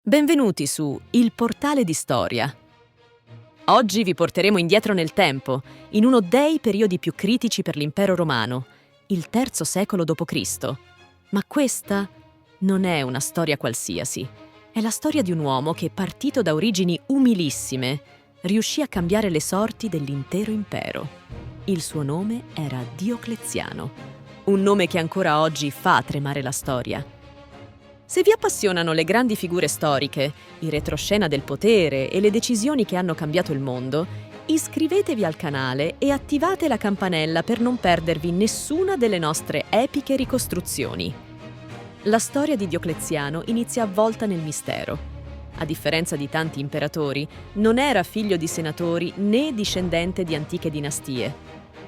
Benvenuti su Il Portale di Storia. Oggi vi porteremo indietro nel tempo, in uno dei periodi più critici per l'impero romano, il III secolo d.C. Ma questa non è una storia qualsiasi. È la storia di un uomo che, partito da origini umilissime, riuscì a cambiare le sorti dell'intero impero. Il suo nome era Diocleziano, un nome che ancora oggi fa tremare la storia. Se vi appassionano le grandi figure storiche, il retroscena del potere e le decisioni che hanno cambiato il mondo, iscrivetevi al canale e attivate la campanella per non perdervi nessuna delle nostre epiche ricostruzioni. La storia di Diocleziano inizia avvolta nel mistero. A differenza di tanti imperatori, non era figlio di senatori né discendente di antiche dinastie.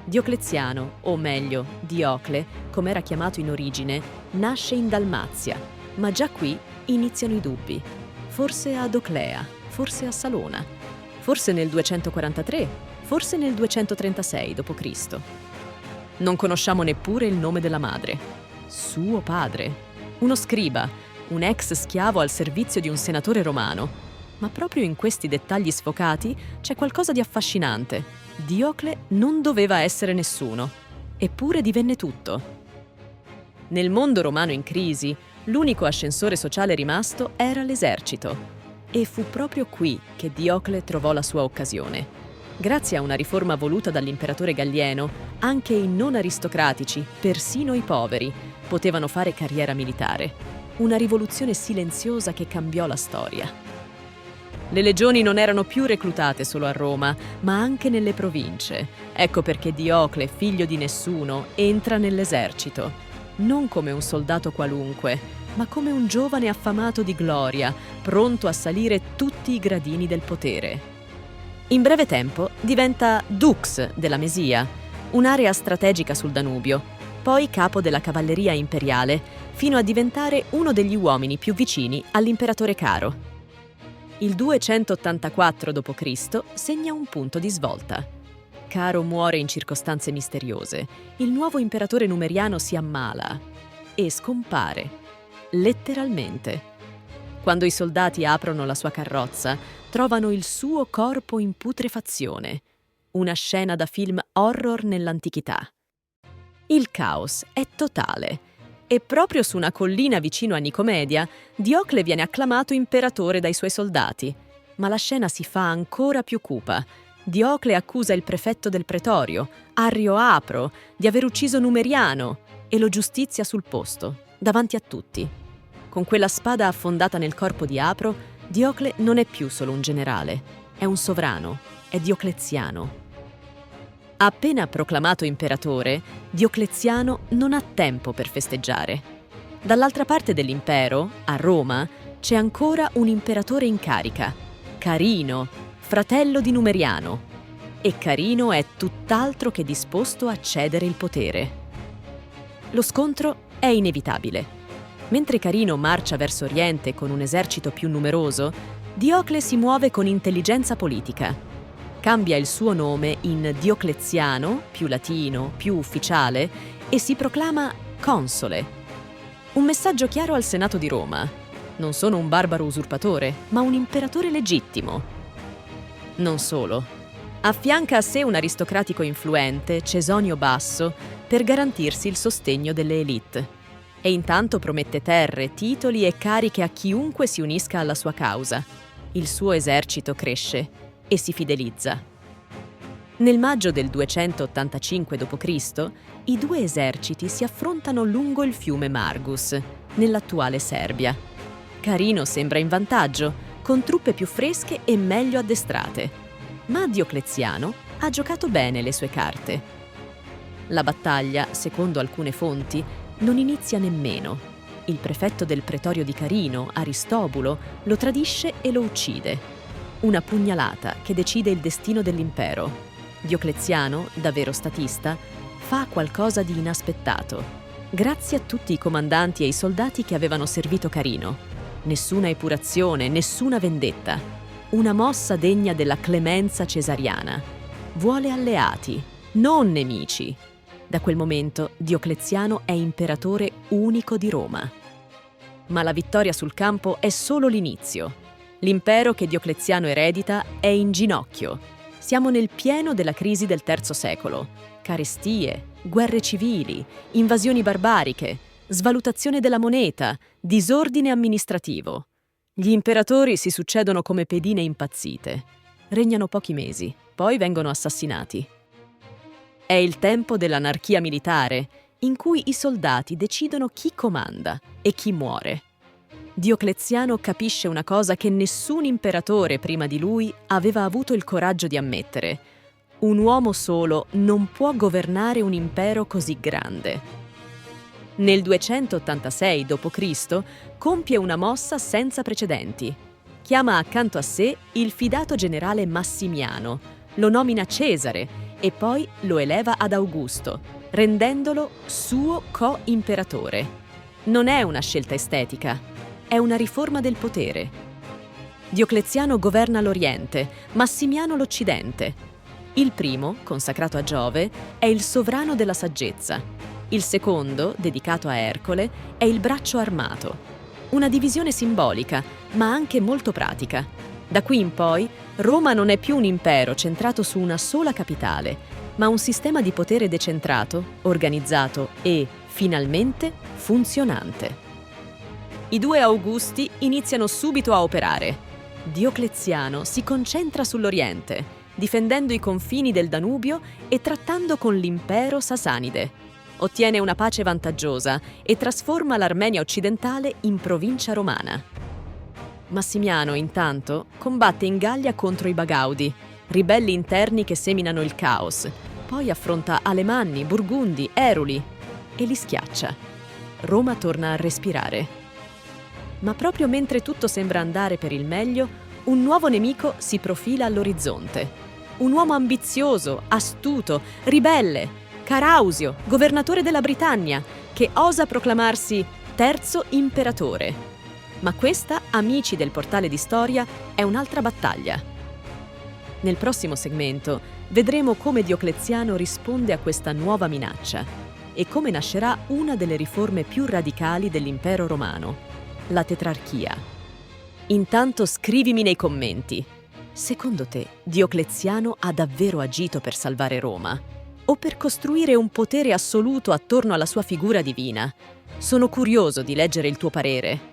Diocleziano, o meglio, Diocle, come era chiamato in origine, nasce in Dalmazia. Ma già qui iniziano i dubbi. Forse a Doclea, forse a Salona, forse nel 243, forse nel 236 d.C. Non conosciamo neppure il nome della madre. Suo padre, uno scriba, un ex schiavo al servizio di un senatore romano. Ma proprio in questi dettagli sfocati c'è qualcosa di affascinante. Diocle non doveva essere nessuno, eppure divenne tutto. Nel mondo romano in crisi, l'unico ascensore sociale rimasto era l'esercito. E fu proprio qui che Diocle trovò la sua occasione. Grazie a una riforma voluta dall'imperatore Gallieno, anche i non aristocratici, persino i poveri, potevano fare carriera militare. Una rivoluzione silenziosa che cambiò la storia. Le legioni non erano più reclutate solo a Roma, ma anche nelle province. Ecco perché Diocle, figlio di nessuno, entra nell'esercito. Non come un soldato qualunque, ma come un giovane affamato di gloria, pronto a salire tutti i gradini del potere. In breve tempo diventa dux della Mesia, un'area strategica sul Danubio, poi capo della cavalleria imperiale, fino a diventare uno degli uomini più vicini all'imperatore Caro. Il 284 d.C. segna un punto di svolta. Caro muore in circostanze misteriose, il nuovo imperatore numeriano si ammala e scompare, letteralmente. Quando i soldati aprono la sua carrozza, trovano il suo corpo in putrefazione, una scena da film horror nell'antichità. Il caos è totale e proprio su una collina vicino a Nicomedia, Diocle viene acclamato imperatore dai suoi soldati, ma la scena si fa ancora più cupa. Diocle accusa il prefetto del pretorio, Arrio Apro, di aver ucciso Numeriano e lo giustizia sul posto, davanti a tutti. Con quella spada affondata nel corpo di Apro, Diocle non è più solo un generale, è un sovrano, è Diocleziano. Appena proclamato imperatore, Diocleziano non ha tempo per festeggiare. Dall'altra parte dell'impero, a Roma, c'è ancora un imperatore in carica, Carino, fratello di Numeriano, e Carino è tutt'altro che disposto a cedere il potere. Lo scontro è inevitabile. Mentre Carino marcia verso Oriente con un esercito più numeroso, Diocle si muove con intelligenza politica. Cambia il suo nome in Diocleziano, più latino, più ufficiale, e si proclama console. Un messaggio chiaro al Senato di Roma. Non sono un barbaro usurpatore, ma un imperatore legittimo. Non solo. Affianca a sé un aristocratico influente, Cesonio Basso, per garantirsi il sostegno delle élite. E intanto promette terre, titoli e cariche a chiunque si unisca alla sua causa. Il suo esercito cresce e si fidelizza. Nel maggio del 285 d.C., i due eserciti si affrontano lungo il fiume Margus, nell'attuale Serbia. Carino sembra in vantaggio, con truppe più fresche e meglio addestrate. Ma Diocleziano ha giocato bene le sue carte. La battaglia, secondo alcune fonti, non inizia nemmeno. Il prefetto del pretorio di Carino, Aristobulo, lo tradisce e lo uccide. Una pugnalata che decide il destino dell'impero. Diocleziano, da vero statista, fa qualcosa di inaspettato. Grazie a tutti i comandanti e i soldati che avevano servito Carino. Nessuna epurazione, nessuna vendetta. Una mossa degna della clemenza cesariana. Vuole alleati, non nemici. Da quel momento Diocleziano è imperatore unico di Roma. Ma la vittoria sul campo è solo l'inizio. L'impero che Diocleziano eredita è in ginocchio. Siamo nel pieno della crisi del III secolo. Carestie, guerre civili, invasioni barbariche, svalutazione della moneta, disordine amministrativo. Gli imperatori si succedono come pedine impazzite. Regnano pochi mesi, poi vengono assassinati. È il tempo dell'anarchia militare, in cui i soldati decidono chi comanda e chi muore. Diocleziano capisce una cosa che nessun imperatore prima di lui aveva avuto il coraggio di ammettere. Un uomo solo non può governare un impero così grande. Nel 286 d.C. compie una mossa senza precedenti. Chiama accanto a sé il fidato generale Massimiano, lo nomina Cesare e poi lo eleva ad Augusto, rendendolo suo co-imperatore. Non è una scelta estetica, è una riforma del potere. Diocleziano governa l'Oriente, Massimiano l'Occidente. Il primo, consacrato a Giove, è il sovrano della saggezza. Il secondo, dedicato a Ercole, è il braccio armato. Una divisione simbolica, ma anche molto pratica. Da qui in poi, Roma non è più un impero centrato su una sola capitale, ma un sistema di potere decentrato, organizzato e, finalmente, funzionante. I due Augusti iniziano subito a operare. Diocleziano si concentra sull'Oriente, difendendo i confini del Danubio e trattando con l'impero sasanide. Ottiene una pace vantaggiosa e trasforma l'Armenia occidentale in provincia romana. Massimiano, intanto, combatte in Gallia contro i Bagaudi, ribelli interni che seminano il caos. Poi affronta Alemanni, Burgundi, Eruli e li schiaccia. Roma torna a respirare. Ma proprio mentre tutto sembra andare per il meglio, un nuovo nemico si profila all'orizzonte. Un uomo ambizioso, astuto, ribelle, Carausio, governatore della Britannia, che osa proclamarsi terzo imperatore. Ma questa, amici del Portale di Storia, è un'altra battaglia. Nel prossimo segmento vedremo come Diocleziano risponde a questa nuova minaccia e come nascerà una delle riforme più radicali dell'impero romano, la tetrarchia. Intanto scrivimi nei commenti: secondo te Diocleziano ha davvero agito per salvare Roma? O per costruire un potere assoluto attorno alla sua figura divina? Sono curioso di leggere il tuo parere.